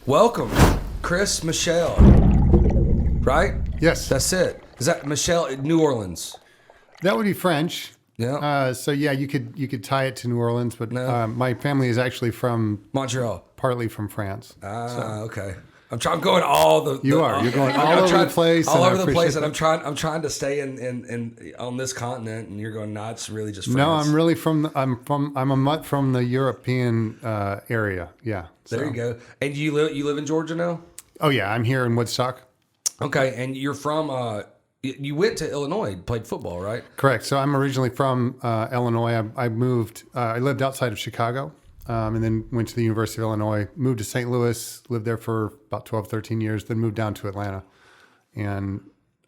Welcome, Chris Michel. Right? Yes. That's it. Is that Michel, New Orleans? That would be French. Yeah. So yeah, you could tie it to New Orleans, but No. my family is actually from Montreal. partly from France. Okay. I'm going all the. You're going all over the place. All and I over the place, appreciate and that. I'm trying to stay in on this continent, and you're going. Nah, it's really just France. No, I'm really I'm a mutt from the European area. Yeah. There you go. And you live in Georgia now? Oh yeah, I'm here in Woodstock. Okay, and you're from. You went to Illinois, played football, right? Correct. So I'm originally from Illinois. I moved. I lived outside of Chicago. And then went to the University of Illinois, moved to St. Louis, lived there for about 12, 13 years, then moved down to Atlanta. And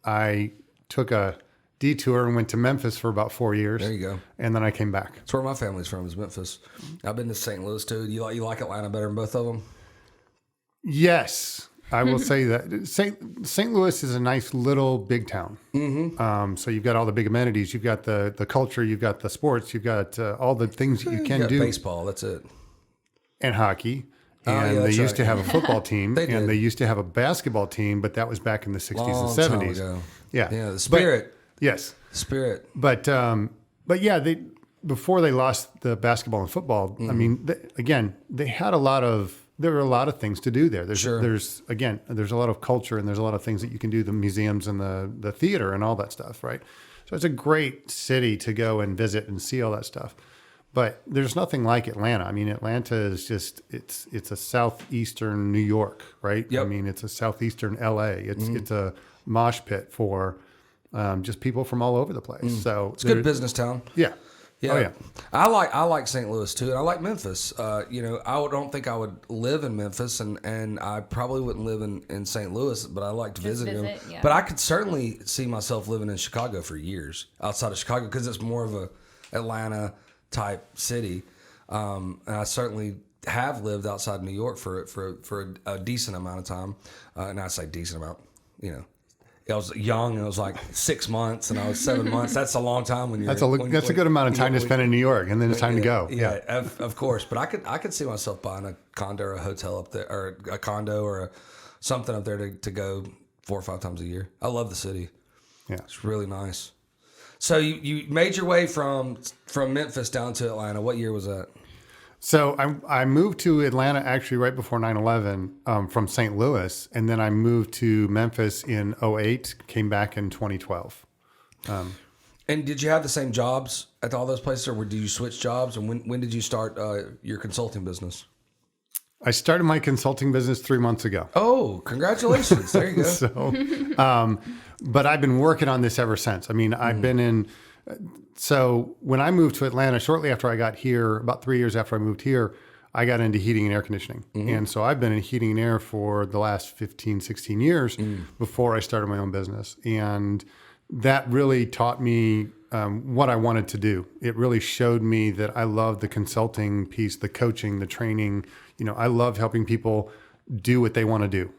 I took a detour and went to Memphis for about 4 years. There you go. And then I came back. That's where my family's from, is Memphis. I've been to St. Louis too. You like Atlanta better than both of them? Yes, I will say that. St. Louis is a nice little big town. Mm-hmm. So you've got all the big amenities. You've got the culture. You've got the sports. You've got all the things that you can do. Baseball, that's it. And hockey. And they used to have a football team. And they used to have a basketball team, but that was back in the 60s Long and time 70s. ago. Yeah. Yeah, the spirit. Yes. Spirit. But yeah, before they lost the basketball and football, I mean, they had there were a lot of things to do there. There's a lot of culture and there's a lot of things that you can do, the museums and the theater and all that stuff, right? So it's a great city to go and visit and see all that stuff. But there's nothing like Atlanta. I mean, Atlanta is just, it's a southeastern New York, right? Yep. I mean, it's a southeastern LA. It's a mosh pit for just people from all over the place. So It's a good business town. Yeah. Yeah. Oh, yeah. I like St. Louis too, and I like Memphis. I don't think I would live in Memphis, and I probably wouldn't live in St. Louis, but I liked visiting them. Yeah. But I could certainly see myself living in Chicago for years, outside of Chicago, because it's more of a Atlanta type city. And I certainly have lived outside New York for a decent amount of time. And I say decent amount, I was young and it was like 6 months and I was 7 months. That's a long time when you're. That's a good amount of time to spend in New York, and then it's time to go. Yeah, of course. But I could see myself buying a condo or a hotel up there, or a condo or something up there to go 4 or 5 times a year. I love the city. Yeah. It's really nice. So you made your way from Memphis down to Atlanta. What year was that? So I moved to Atlanta actually right before 9/11 from St. Louis, and then I moved to Memphis in 2008, came back in 2012. And did you have the same jobs at all those places, or did you switch jobs? And when did you start your consulting business? I started my consulting business 3 months ago. Oh, congratulations. There you go. So, but I've been working on this ever since. I mean, I've been in... So when I moved to Atlanta, shortly after I got here, about 3 years after I moved here, I got into heating and air conditioning. And so I've been in heating and air for the last 15, 16 years before I started my own business. And that really taught me what I wanted to do. It really showed me that I love the consulting piece, the coaching, the training. I love helping people do what they want to do,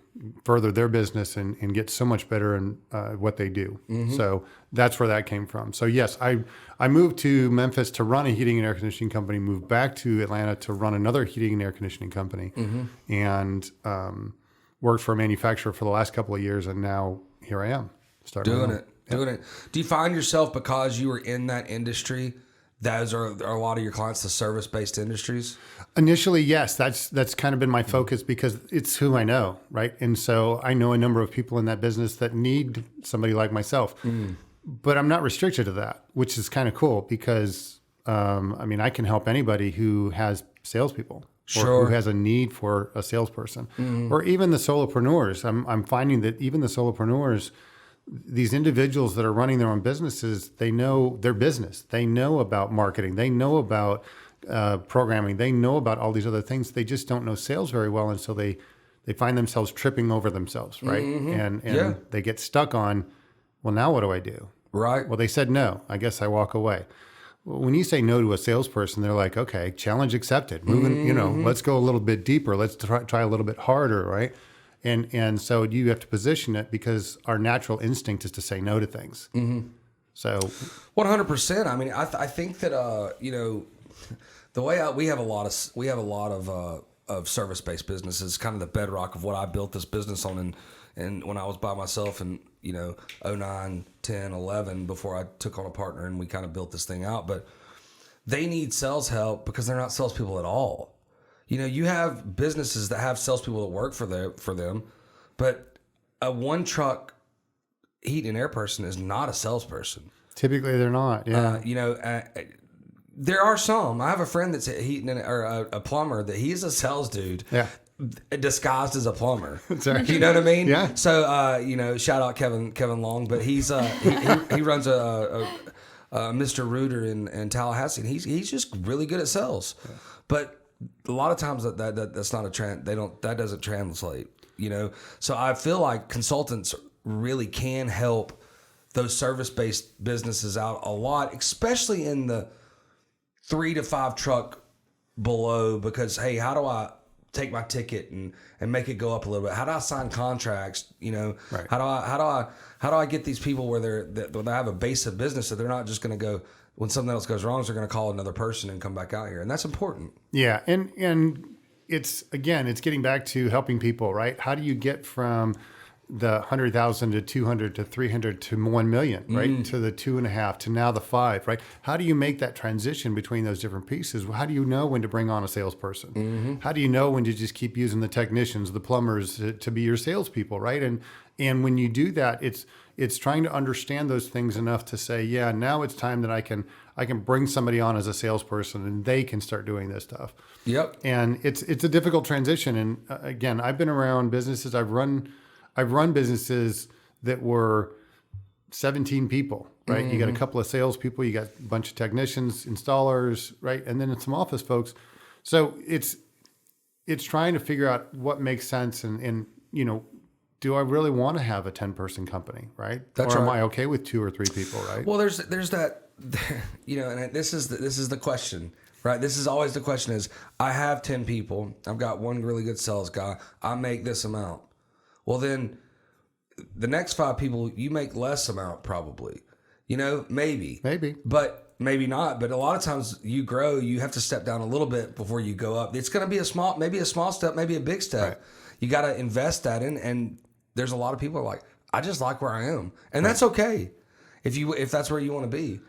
further their business and get so much better in what they do. So that's where that came from. So yes, I moved to Memphis to run a heating and air conditioning company, moved back to Atlanta to run another heating and air conditioning company, and worked for a manufacturer for the last couple of years. And now here I am. Doing it. Do you find yourself, because you were in that industry, those are a lot of your clients, the service-based industries? Initially, yes, that's kind of been my focus because it's who I know, right? And so I know a number of people in that business that need somebody like myself, but I'm not restricted to that, which is kind of cool because, I can help anybody who has salespeople or who has a need for a salesperson, or even the solopreneurs. I'm finding that even the solopreneurs, these individuals that are running their own businesses, they know their business. They know about marketing. They know about programming. They know about all these other things. They just don't know sales very well. And so they find themselves tripping over themselves, right? And they get stuck on, well, now what do I do? Right. Well, they said no. I guess I walk away. Well, when you say no to a salesperson, they're like, okay, challenge accepted. Moving, let's go a little bit deeper. Let's try a little bit harder, right? And so you have to position it because our natural instinct is to say no to things. So 100%. I mean, I think that the way we have a lot of of service-based businesses, kind of the bedrock of what I built this business on. And when I was by myself in, 09, 10, 11, before I took on a partner and we kind of built this thing out. But they need sales help because they're not salespeople at all. You have businesses that have salespeople that work for them, but a one truck heat and air person is not a salesperson. Typically, they're not. Yeah. There are some. I have a friend that's a plumber that he's a sales dude. Yeah. Disguised as a plumber. Sorry. You know what I mean? Yeah. So, shout out Kevin Long, but he's he runs a Mr. Rooter in Tallahassee, and he's just really good at sales. Yeah. But a lot of times that's not that doesn't translate. So I feel like consultants really can help those service-based businesses out a lot, especially in the 3 to 5 truck below, because hey, how do I take my ticket and make it go up a little bit? How do I sign contracts? Right. How do I get these people where they have a base of business that they're not just going to go when something else goes wrong, they're going to call another person and come back out here, and that's important. Yeah, and it's getting back to helping people, right? How do you get from the 100,000 to 200 to 300 to 1 million, right? To the 2.5 to now the 5, right? How do you make that transition between those different pieces? How do you know when to bring on a salesperson? Mm-hmm. How do you know when to just keep using the technicians, the plumbers to be your salespeople, right? And when you do that, it's trying to understand those things enough to say, yeah, now it's time that I can bring somebody on as a salesperson and they can start doing this stuff. Yep. And it's a difficult transition. And again, I've been around businesses. I've run businesses that were 17 people, right? Mm-hmm. You got a couple of salespeople, you got a bunch of technicians, installers, right? And then some office folks. So it's trying to figure out what makes sense and do I really want to have a 10-person company, right? That's or am right. I okay with 2 or 3 people, right? Well, there's that, and this is the question, right? This is always the question is, I have 10 people. I've got one really good sales guy. I make this amount. Well, then the next 5 people, you make less amount probably, maybe, but maybe not. But a lot of times you grow, you have to step down a little bit before you go up. It's going to be maybe a small step, maybe a big step. Right. You got to invest that in. And there's a lot of people who are like, I just like where I am. And that's okay. If that's where you want to be.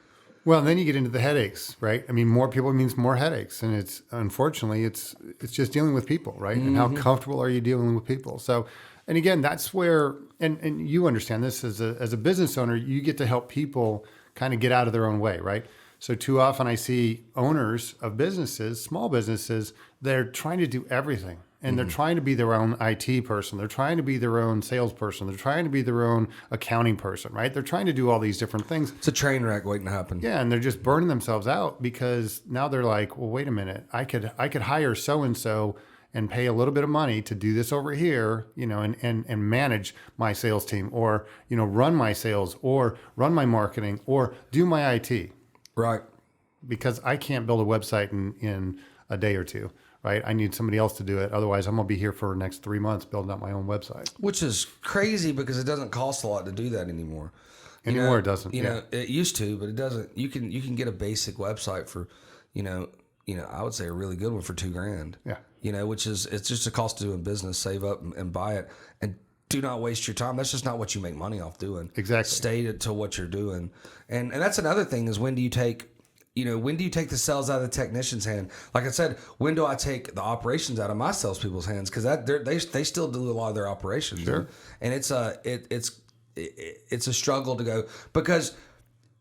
Well, and then you get into the headaches, right? I mean, more people means more headaches. And unfortunately, it's just dealing with people, right? Mm-hmm. And how comfortable are you dealing with people? So, and again, that's where, and you understand this as a business owner, you get to help people kind of get out of their own way, right? So too often I see owners of businesses, small businesses, they're trying to do everything. And they're trying to be their own IT person. They're trying to be their own salesperson. They're trying to be their own accounting person, right? They're trying to do all these different things. It's a train wreck waiting to happen. Yeah, and they're just burning themselves out because now they're like, well, wait a minute. I could hire so-and-so and pay a little bit of money to do this over here, and manage my sales team or, run my sales or run my marketing or do my IT. Right. Because I can't build a website in a day or 2. Right, I need somebody else to do it. Otherwise, I'm gonna be here for the next 3 months building up my own website. Which is crazy because it doesn't cost a lot to do that anymore. It doesn't. It used to, but it doesn't. You can get a basic website for, I would say a really good one for $2,000. Yeah. Which is it's just a cost of doing business. Save up and buy it, and do not waste your time. That's just not what you make money off doing. Exactly. Stay to what you're doing, and that's another thing is when do you take the sales out of the technician's hand? Like I said, when do I take the operations out of my salespeople's hands? Because they still do a lot of their operations. Sure. And it's a struggle to go because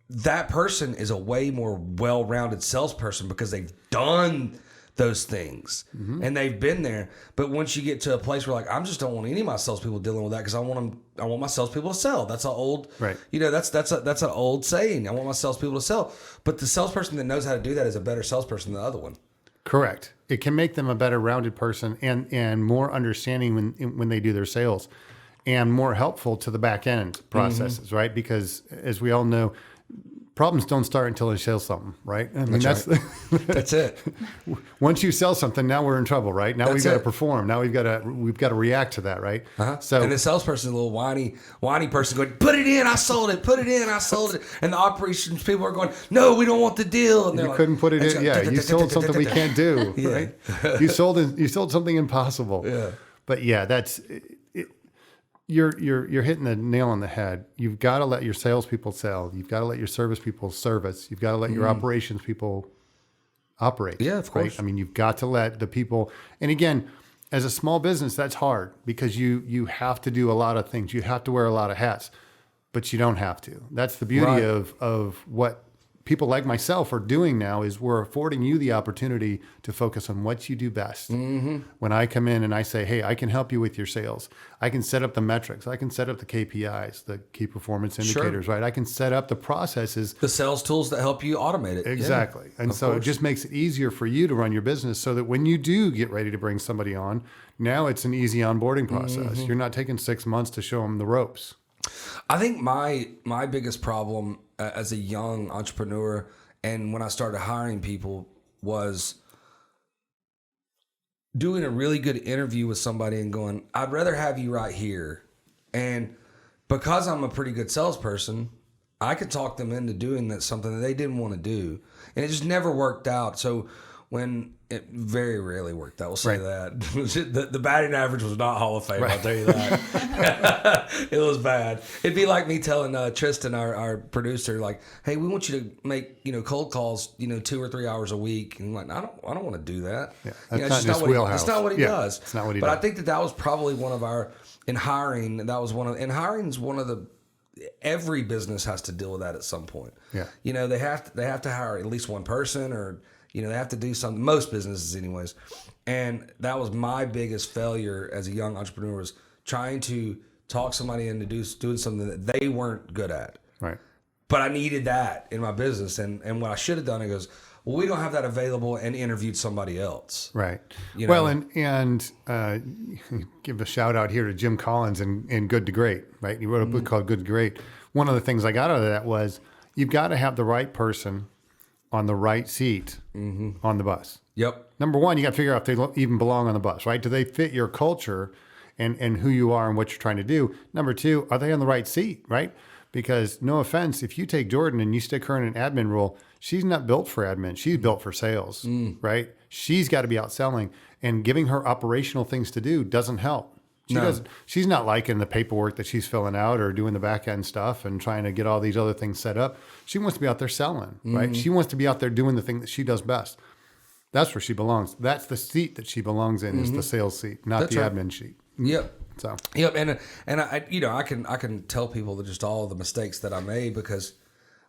that person is a way more well-rounded salesperson because they've done those things and they've been there. But once you get to a place where like I just don't want any of my salespeople dealing with that because I want my salespeople to sell. That's an old right. That's an old saying. I want my salespeople to sell. But the salesperson that knows how to do that is a better salesperson than the other one. Correct. It can make them a better rounded person and more understanding when they do their sales and more helpful to the back end processes, right? Because as we all know, problems don't start until they sell something, right? I mean, That's That's it. once you sell something, now we're in trouble, right? Now we've got to it. perform. Now we've got to react to that, right? So, and the salesperson is a little whiny person going, put it in, I sold it, put it in, I sold it. And the operations people are going, no, we don't want the deal. And they're you couldn't put it in. Yeah, you sold something we can't do, right? You sold something impossible. Yeah. But yeah, that's you're hitting the nail on the head. You've got to let your salespeople sell. You've got to let your service people service. You've got to let your operations people operate. Yeah, of course. Right? I mean, you've got to let the people. And again, as a small business, that's hard because you have to do a lot of things. You have to wear a lot of hats, but you don't have to. That's the beauty of what people like myself are doing now is we're affording you the opportunity to focus on what you do best. When I come in and I say, hey, I can help you with your sales. I can set up the metrics. I can set up the KPIs, the key performance indicators, right? I can set up the processes. The sales tools that help you automate it. Exactly. Yeah, and so it just makes it easier for you to run your business so that when you do get ready to bring somebody on, now it's an easy onboarding process. You're not taking 6 months to show them the ropes. I think my biggest problem as a young entrepreneur and when I started hiring people was doing a really good interview with somebody and going, I'd rather have you right here. And because I'm a pretty good salesperson, I could talk them into doing that something that they didn't want to do. And it just never worked out. So when it very rarely worked out, we'll say that. The batting average was not Hall of Fame, I'll tell you that. It was bad. It'd be like me telling Tristan, our producer, like, hey, we want you to make, cold calls, 2 or 3 hours a week. And I'm like, I don't want to do that. Yeah, that's not his wheelhouse. It's not what he does. It's not what he does. does. But I think that was probably one of our, in hiring, hiring's one of the, every business has to deal with that at some point. Yeah. They have to hire at least one person or, they have to do something, most businesses anyways. And that was my biggest failure as a young entrepreneur was trying to talk somebody into doing something that they weren't good at. Right. But I needed that in my business. And what I should have done, it goes, well, we don't have that available, and interviewed somebody else. Right. Well, and give a shout out here to Jim Collins in Good to Great, right? He wrote a book called Good to Great. One of the things I got out of that was you've got to have the right person on the right seat on the bus. Yep. Number one, you got to figure out if they even belong on the bus, right? Do they fit your culture and who you are and what you're trying to do? Number two, are they on the right seat, right? Because no offense, if you take Jordin and you stick her in an admin role, she's not built for admin. She's built for sales, right? She's got to be out selling, and giving her operational things to do doesn't help. She's not liking the paperwork that she's filling out or doing the back end stuff and trying to get all these other things set up. She wants to be out there selling, right? She wants to be out there doing the thing that she does best. That's where she belongs. That's the seat that she belongs in, is the sales seat, not the admin seat. Yep. So. Yep. And I can tell people that just all the mistakes that I made because,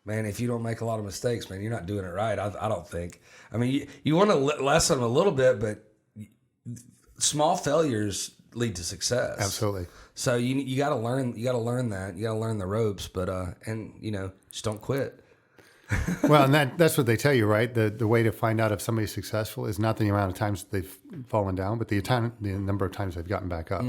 man, if you don't make a lot of mistakes, man, you're not doing it right. I don't think. I mean, you want to lessen them a little bit, but small failures lead to success. Absolutely. So you got to learn. You got to learn that. You got to learn the ropes. But just don't quit. Well, and that's what they tell you, right? The way to find out if somebody's successful is not the amount of times they've fallen down, but the number of times they've gotten back up.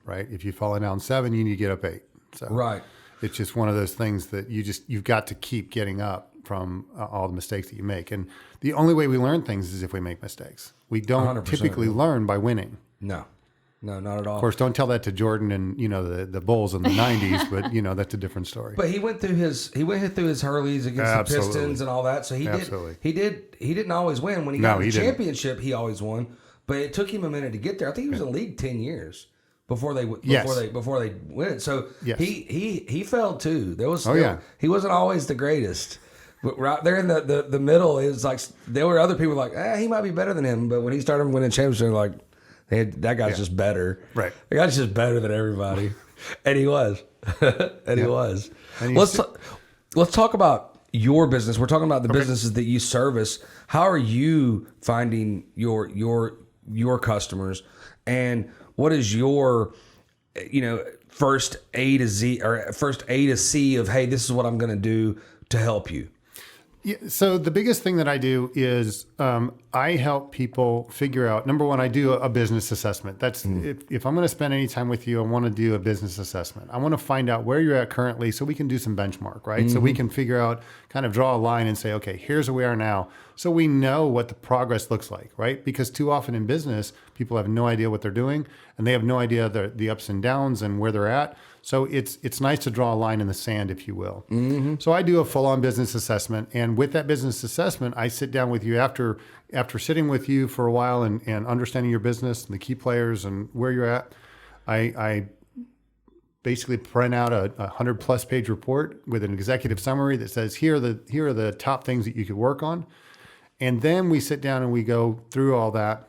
Right? If you've fallen down 7, you need to get up 8. So right. It's just one of those things that you've got to keep getting up from all the mistakes that you make. And the only way we learn things is if we make mistakes. We don't typically learn by winning. No, not at all. Of course, don't tell that to Jordin and the Bulls in the '90s, but that's a different story. But he went through his Hurleys against the Pistons and all that. So he didn't always win. When he got the championship, he always won. But it took him a minute to get there. I think he was in the league 10 years before they win it. So he failed too. He wasn't always the greatest. But right there in the middle, it was like there were other people like, he might be better than him. But when he started winning championships, they're like, that guy's just better. Right. The guy's just better than everybody. And he was. He was. Let's talk about your business. We're talking about the businesses that you service. How are you finding your customers? And what is your first A to Z or first A to C of, hey, this is what I'm going to do to help you? Yeah, so the biggest thing that I do is I help people figure out, number one, I do a business assessment. That's if I'm going to spend any time with you, I want to do a business assessment. I want to find out where you're at currently so we can do some benchmark, right? So we can figure out, kind of draw a line and say, okay, here's where we are now. So we know what the progress looks like, right? Because too often in business, people have no idea what they're doing and they have no idea the ups and downs and where they're at. So it's nice to draw a line in the sand, if you will. So I do a full-on business assessment. And with that business assessment, I sit down with you after sitting with you for a while and understanding your business and the key players and where you're at. I basically print out a 100+ page report with an executive summary that says, here are the top things that you could work on. And then we sit down and we go through all that.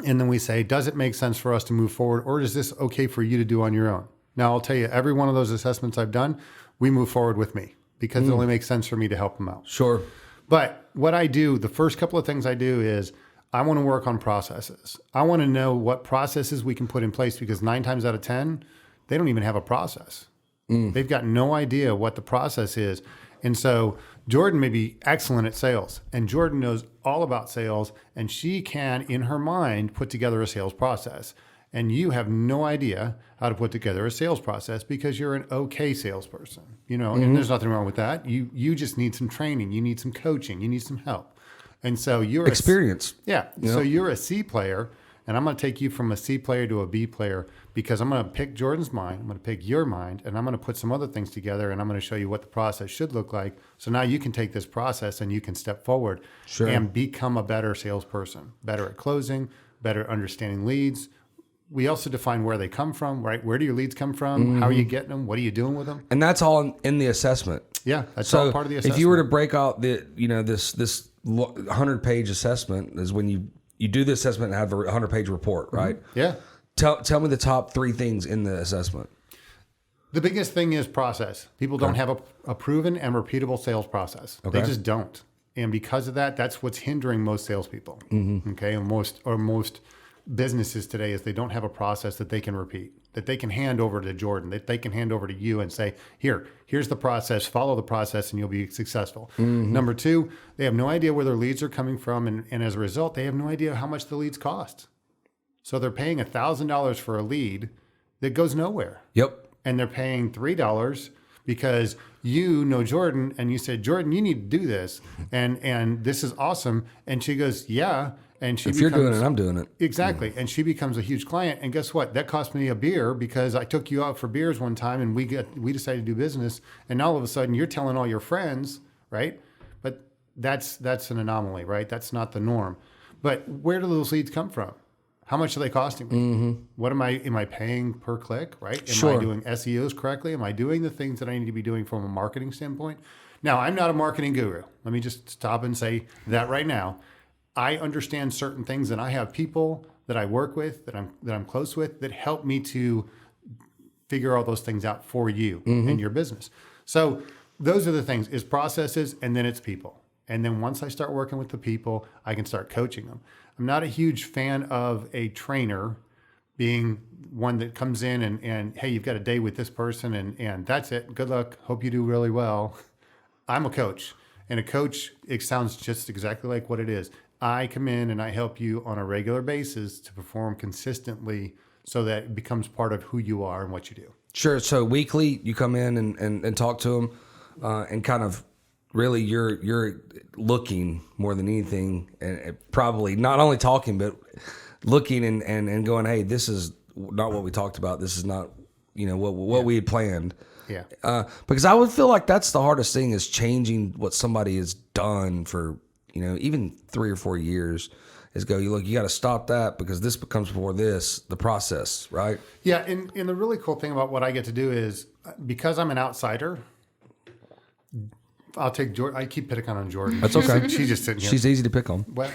And then we say, does it make sense for us to move forward, or is this okay for you to do on your own? Now, I'll tell you, every one of those assessments I've done, we move forward with me because it only makes sense for me to help them out. Sure. But what I do, the first couple of things I do is I want to work on processes. I want to know what processes we can put in place, because 9 times out of 10, they don't even have a process. They've got no idea what the process is. And so Jordin may be excellent at sales, and Jordin knows all about sales, and she can, in her mind, put together a sales process. And you have no idea how to put together a sales process because you're an okay salesperson, and there's nothing wrong with that. You just need some training. You need some coaching. You need some help. And so you're experience. So you're a C player, and I'm going to take you from a C player to a B player because I'm going to pick Jordin's mind. I'm going to pick your mind, and I'm going to put some other things together, and I'm going to show you what the process should look like. So now you can take this process and you can step forward and become a better salesperson, better at closing, better understanding leads. We also define where they come from, right? Where do your leads come from? How are you getting them? What are you doing with them? And that's all in the assessment. Yeah, that's all part of the assessment. If you were to break out this 100-page assessment, is when you do the assessment and have a 100-page report, right? Yeah. Tell me the top 3 things in the assessment. The biggest thing is process. People don't have a proven and repeatable sales process. They just don't. And because of that, that's what's hindering most salespeople. Okay, and most businesses today is they don't have a process that they can repeat, that they can hand over to Jordin, that they can hand over to you and say, here's the process, follow the process and you'll be successful. Number 2, they have no idea where their leads are coming from. And as a result, they have no idea how much the leads cost. So they're paying $1,000 for a lead that goes nowhere. Yep. And they're paying $3 because you know Jordin and you said, Jordin, you need to do this. And this is awesome. And she goes, yeah. And if you're doing it, I'm doing it. Exactly. And she becomes a huge client. And guess what? That cost me a beer because I took you out for beers one time and we decided to do business. And all of a sudden you're telling all your friends, right? But that's an anomaly, right? That's not the norm. But where do those leads come from? How much are they costing me? What am I paying per click, right? Am I doing SEOs correctly? Am I doing the things that I need to be doing from a marketing standpoint? Now, I'm not a marketing guru. Let me just stop and say that right now. I understand certain things, and I have people that I work with, that I'm close with, that help me to figure all those things out for you and your business. So those are the things, is processes, and then it's people. And then once I start working with the people, I can start coaching them. I'm not a huge fan of a trainer being one that comes in and hey, you've got a day with this person and that's it. Good luck. Hope you do really well. I'm a coach. And a coach, it sounds just exactly like what it is. I come in and I help you on a regular basis to perform consistently so that it becomes part of who you are and what you do. Sure. So weekly, you come in and talk to them and kind of really you're looking more than anything, and probably not only talking, but looking and going, hey, this is not what we talked about. This is not, what we had planned. Yeah. Because I would feel like that's the hardest thing, is changing what somebody has done for, even 3 or 4 years, is go, you got to stop that because this becomes before this, the process, right? Yeah. And the really cool thing about what I get to do is, because I'm an outsider, I'll take Jordin. I keep picking on Jordin. That's okay. She's just sitting here. She's easy to pick on. Well,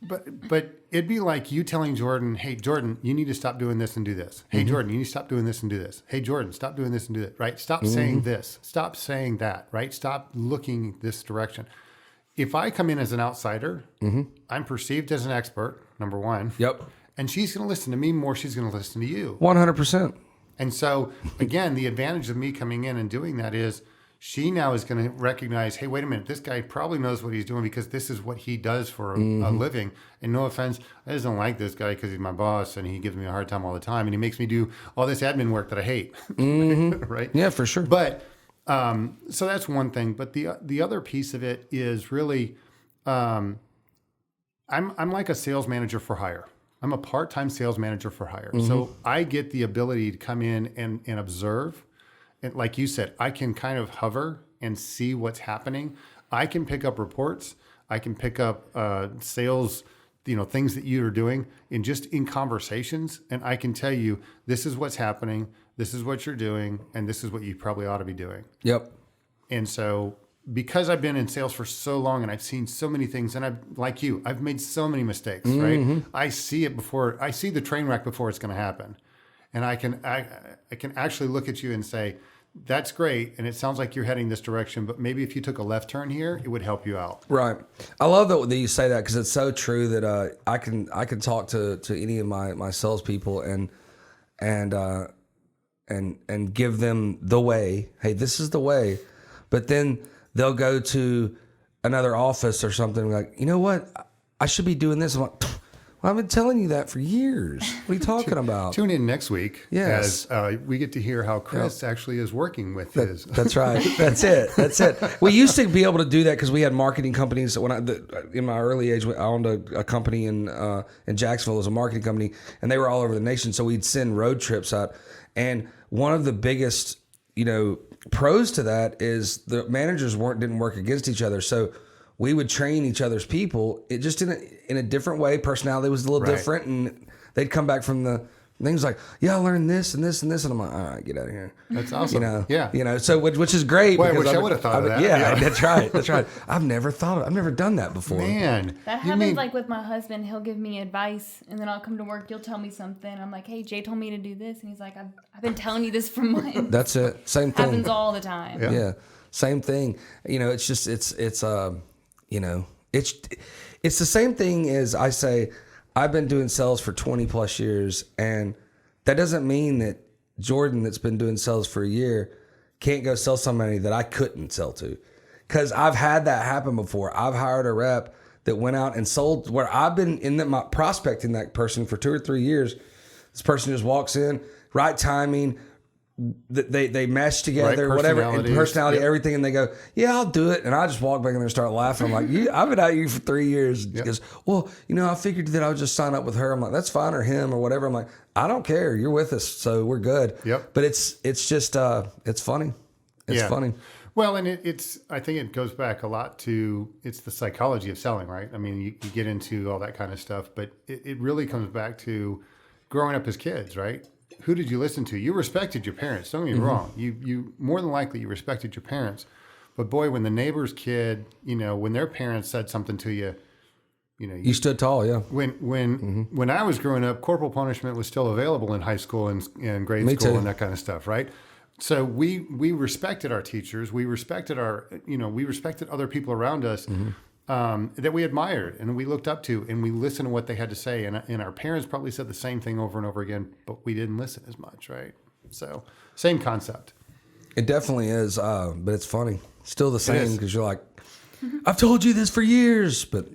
but it'd be like you telling Jordin, hey, Jordin, you need to stop doing this and do this. Hey, Jordin, you need to stop doing this and do this. Hey, Jordin, stop doing this and do that, right? Stop saying this. Stop saying that, right? Stop looking this direction. If I come in as an outsider, I'm perceived as an expert, number one. Yep. And she's going to listen to me more. She's going to listen to you. 100%. And so, again, the advantage of me coming in and doing that is She now is going to recognize, hey, wait a minute, this guy probably knows what he's doing because this is what he does for a living. And no offense, I just don't like this guy because he's my boss and he gives me a hard time all the time. And he makes me do all this admin work that I hate. Right? Yeah, for sure. But so that's one thing. But the other piece of it is really, I'm like a sales manager for hire. I'm a part-time sales manager for hire. So I get the ability to come in and observe. And like you said, I can kind of hover and see what's happening. I can pick up reports. I can pick up sales, things that you are doing in conversations. And I can tell you, this is what's happening. This is what you're doing. And this is what you probably ought to be doing. Yep. And so because I've been in sales for so long and I've seen so many things and I've made so many mistakes, right? I see it before, I see the train wreck before it's going to happen. And I can actually look at you and say, that's great. And it sounds like you're heading this direction, but maybe if you took a left turn here, it would help you out. Right. I love that you say that because it's so true that I can talk to any of my salespeople and give them the way. Hey, this is the way. But then they'll go to another office or something like, you know what? I should be doing this. I'm like, well, I've been telling you that for years. What are you talking about? Tune in next week as we get to hear how Chris actually is working with his. That's right. That's it. We used to be able to do that because we had marketing companies. In my early age, I owned a company in Jacksonville. It was a marketing company, and they were all over the nation. So we'd send road trips out. And one of the biggest, pros to that is the managers didn't work against each other. So we would train each other's people. It just in a different way. Personality was a little different, and they'd come back from the things like, "Yeah, I learned this and this and this," and I'm like, "All right, get out of here." That's awesome. So which is great. Boy, I wish I would have thought of that. Yeah, that's right. That's right. I've never done that before. Man, that happens like with my husband. He'll give me advice, and then I'll come to work. He'll tell me something. I'm like, "Hey, Jay told me to do this," and he's like, "I've been telling you this for months." That's it. Same thing. Happens all the time. Yeah. Same thing. It's just it's it's the same thing as I say. I've been doing sales for 20 plus years, and that doesn't mean that Jordin, that's been doing sales for a year, can't go sell somebody that I couldn't sell to. Because I've had that happen before. I've hired a rep that went out and sold where I've been prospecting that person for 2 or 3 years. This person just walks in, right timing, they mesh together, right, whatever, and personality, everything, and they go, "Yeah, I'll do it." And I just walk back in there and start laughing. I'm like, "I've been out you for 3 years." He goes, "Well, I figured that I would just sign up with her." I'm like, "That's fine," or him, or whatever. I'm like, "I don't care. You're with us, so we're good." Yep. But it's just it's funny. It's funny. Well, and I think it goes back a lot to it's the psychology of selling, right? I mean, you get into all that kind of stuff, but it really comes back to growing up as kids, right? Who did you listen to? You respected your parents. Don't get me wrong. You more than likely you respected your parents. But boy, when the neighbor's kid, when their parents said something to you, you stood tall. Yeah. When I was growing up, corporal punishment was still available in high school and grade Me school too. and that kind of stuff, right? So we respected our teachers. We respected we respected other people around us. That we admired and we looked up to, and we listened to what they had to say. And our parents probably said the same thing over and over again, but we didn't listen as much, right? So same concept. It definitely is, but it's funny. Still the same because you're like, I've told you this for years, but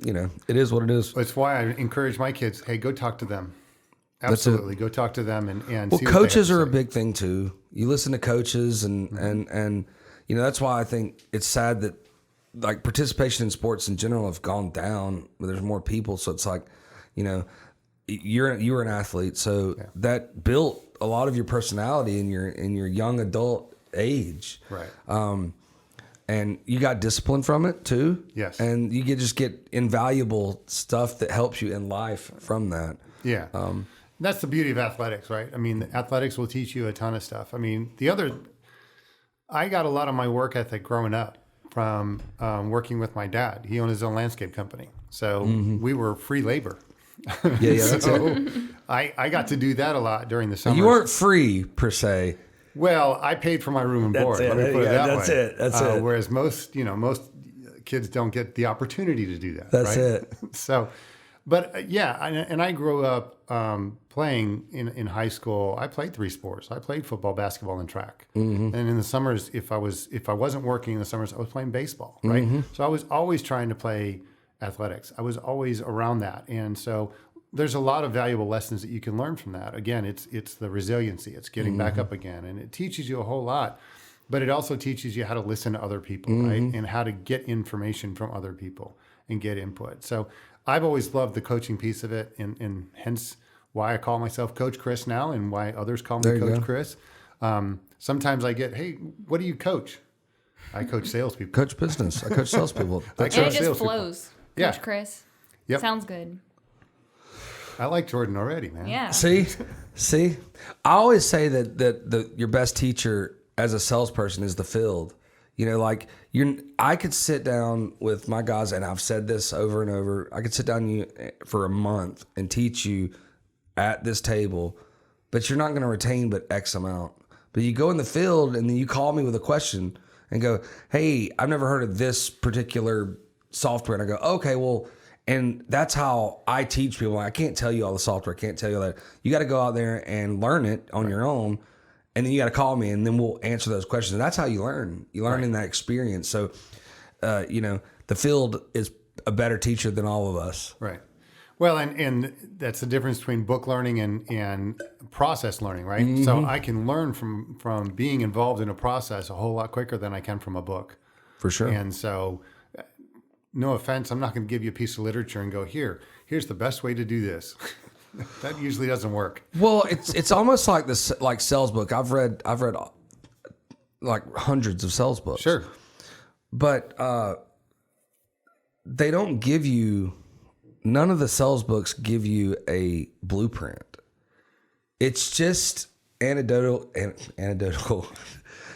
it is what it is. That's why I encourage my kids, hey, go talk to them. Absolutely. Go talk to them and well, see what coaches they have are to a say. big thing too. You listen to coaches and that's why I think it's sad that like participation in sports in general have gone down. There's more people, so it's like, you were an athlete, so that built a lot of your personality in your young adult age, Right. And you got discipline from it too. Yes. And you just get invaluable stuff that helps you in life from that. Yeah. That's the beauty of athletics, right? I mean, athletics will teach you a ton of stuff. I mean, I got a lot of my work ethic growing up from working with my dad. He owned his own landscape company. So we were free labor. Yeah, that's it. I got to do that a lot during the summer. You weren't free per se. Well, I paid for my room and board. it. Let me put it that That's way. it. That's it. Whereas most kids don't get the opportunity to do that. That's right? it. So, But and I grew up playing in high school. I played 3 sports. I played football, basketball, and track. And in the summers, if I wasn't working in the summers, I was playing baseball. Right. So I was always trying to play athletics. I was always around that, and so there's a lot of valuable lessons that you can learn from that. Again, it's the resiliency. It's getting back up again, and it teaches you a whole lot. But it also teaches you how to listen to other people, right? And how to get information from other people and get input. So I've always loved the coaching piece of it, and hence why I call myself Coach Chris now, and why others call me Coach Chris. Sometimes I get, hey, what do you coach? I coach salespeople. Coach business. I coach salespeople. And it just flows. Yeah. Coach Chris. Yep. Sounds good. I like Jordin already, man. Yeah. See, I always say that your best teacher as a salesperson is the field. Like I could sit down with my guys, and I've said this over and over. I could sit down you for a month and teach you at this table, but you're not going to retain but X amount. But you go in the field, and then you call me with a question and go, "Hey, I've never heard of this particular software." And I go, "Okay, well." And that's how I teach people. I can't tell you all the software. I can't tell you all that. You got to go out there and learn it on your own. And then you got to call me, and then we'll answer those questions. And that's how you learn. You learn in that experience. So, the field is a better teacher than all of us. Right. Well, and that's the difference between book learning and process learning, right? So I can learn from being involved in a process a whole lot quicker than I can from a book. For sure. And so, no offense, I'm not going to give you a piece of literature and go, here's the best way to do this. That usually doesn't work. Well, it's almost like this, like sales book. I've read like hundreds of sales books. Sure. But they don't give you, none of the sales books give you a blueprint. It's just anecdotal.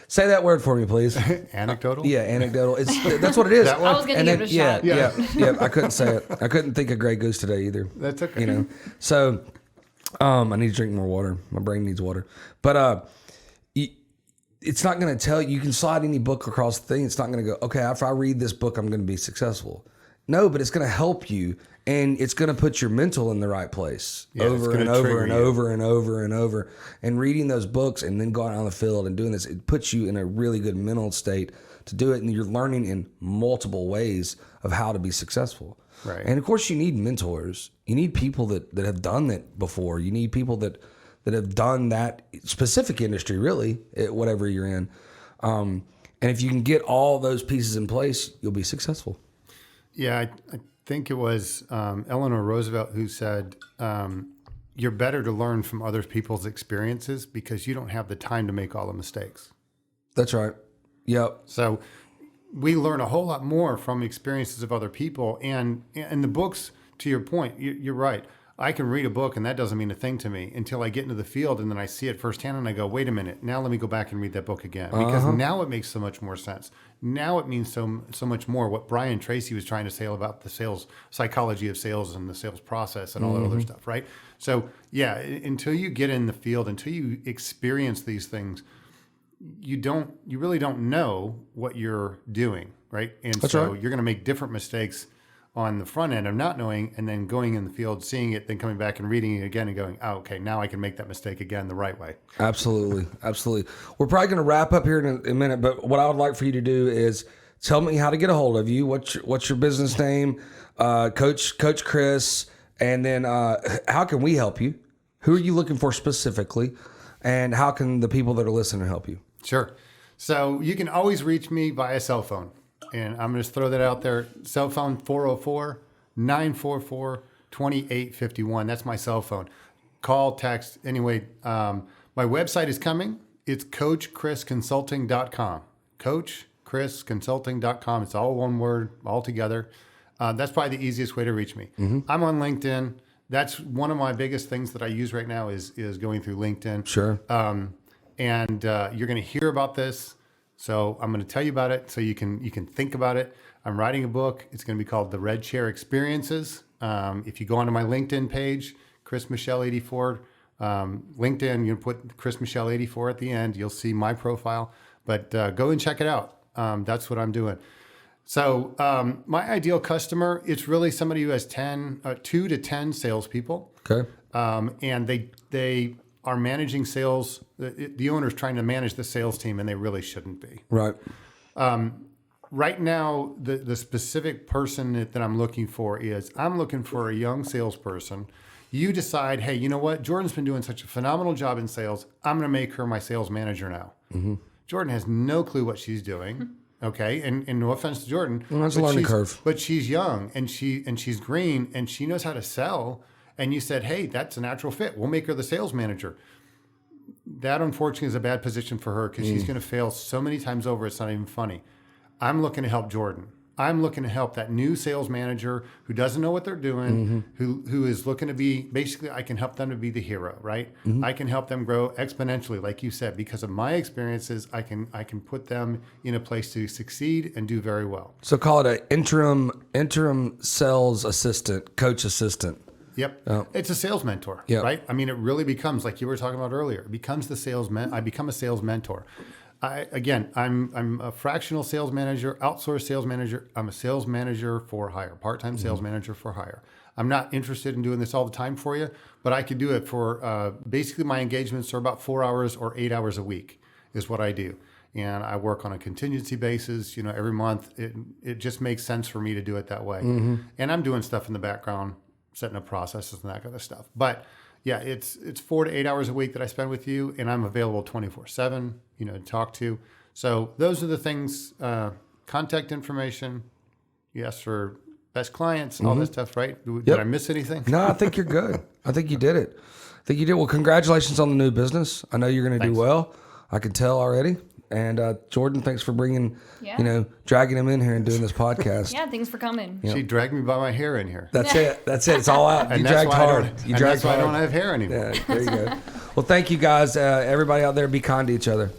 Say that word for me, please. Anecdotal? Yeah, anecdotal. That's what it is. That one? I was going to give it a shot. Yeah. I couldn't say it. I couldn't think of Grey Goose today either. That's okay. So I need to drink more water. My brain needs water. But it's not going to tell you. You can slide any book across the thing. It's not going to go, okay, if I read this book, I'm going to be successful. No, but it's going to help you, and it's going to put your mental in the right place over and over and over and over and over. And reading those books and then going out on the field and doing this, it puts you in a really good mental state to do it. And you're learning in multiple ways of how to be successful. Right. And of course, you need mentors. You need people that have done that before. You need people that have done that specific industry, really, whatever you're in. And if you can get all those pieces in place, you'll be successful. Yeah, I think it was Eleanor Roosevelt who said, you're better to learn from other people's experiences because you don't have the time to make all the mistakes. That's right. Yep. So we learn a whole lot more from experiences of other people. And the books, to your point, you're right. I can read a book and that doesn't mean a thing to me until I get into the field and then I see it firsthand and I go, wait a minute, now let me go back and read that book again. Because now it makes so much more sense. Now it means so much more what Brian Tracy was trying to say about the sales, psychology of sales and the sales process and all that other stuff, right? So yeah, until you get in the field, until you experience these things, you really don't know what you're doing, right? And That's so right. You're going to make different mistakes on the front end of not knowing, and then going in the field, seeing it, then coming back and reading it again and going, oh, okay, now I can make that mistake again the right way. Absolutely. Absolutely. We're probably going to wrap up here in a minute, but what I would like for you to do is tell me how to get a hold of you. What's your business name? Coach Chris. And then how can we help you? Who are you looking for specifically? And how can the people that are listening help you? Sure. So you can always reach me via cell phone. And I'm going to throw that out there. Cell phone 404-944-2851. That's my cell phone. Call, text. Anyway, my website is coming. It's CoachChrisConsulting.com. CoachChrisConsulting.com. It's all one word, all together. That's probably the easiest way to reach me. I'm on LinkedIn. That's one of my biggest things that I use right now is going through LinkedIn. Sure. And you're going to hear about this. So I'm going to tell you about it so you can think about it. I'm writing a book. It's going to be called The Red Chair Experiences. If you go onto my LinkedIn page, Chris Michel 84, LinkedIn, you put Chris Michel 84 at the end. You'll see my profile. But go and check it out. That's what I'm doing. So my ideal customer, it's really somebody who has 2 to 10 salespeople. Okay. And they are managing sales. The owner's trying to manage the sales team, and they really shouldn't be. Right. Right now, the specific person that I'm looking for is I'm looking for a young salesperson. You decide, hey, you know what? Jordan's been doing such a phenomenal job in sales. I'm going to make her my sales manager now. Mm-hmm. Jordan has no clue what she's doing. Okay, and no offense to Jordan, well, that's a learning curve. But she's young and she's green and she knows how to sell. And you said, hey, that's a natural fit. We'll make her the sales manager. That unfortunately is a bad position for her because she's going to fail so many times over. It's not even funny. I'm looking to help Jordan. I'm looking to help that new sales manager who doesn't know what they're doing, who is looking to be, basically, I can help them to be the hero, right? I can help them grow exponentially, like you said, because of my experiences, I can put them in a place to succeed and do very well. So call it an interim sales assistant, coach assistant. Yep. It's a sales mentor, Yep. right? I mean, it really becomes, like you were talking about earlier, it becomes I become a sales mentor. I'm a fractional sales manager, outsourced sales manager. I'm a sales manager for hire, part-time sales manager for hire. I'm not interested in doing this all the time for you, but I could do it for basically my engagements are about 4 hours or 8 hours a week is what I do. And I work on a contingency basis, every month. It just makes sense for me to do it that way. And I'm doing stuff in the background, setting up processes and that kind of stuff. But yeah, it's 4 to 8 hours a week that I spend with you, and I'm available 24/7, to talk to. So those are the things, contact information, you asked for best clients and all that stuff, right? Did I miss anything? No, I think you're good. I think you did it. Well, congratulations on the new business. I know you're going to do well. I can tell already. And Jordin, thanks for bringing, dragging him in here and doing this podcast. Yeah, thanks for coming. She dragged me by my hair in here. That's it. It's all out. You dragged hard. That's why I don't have hair anymore. Yeah, there you go. Well, thank you guys. Everybody out there, be kind to each other.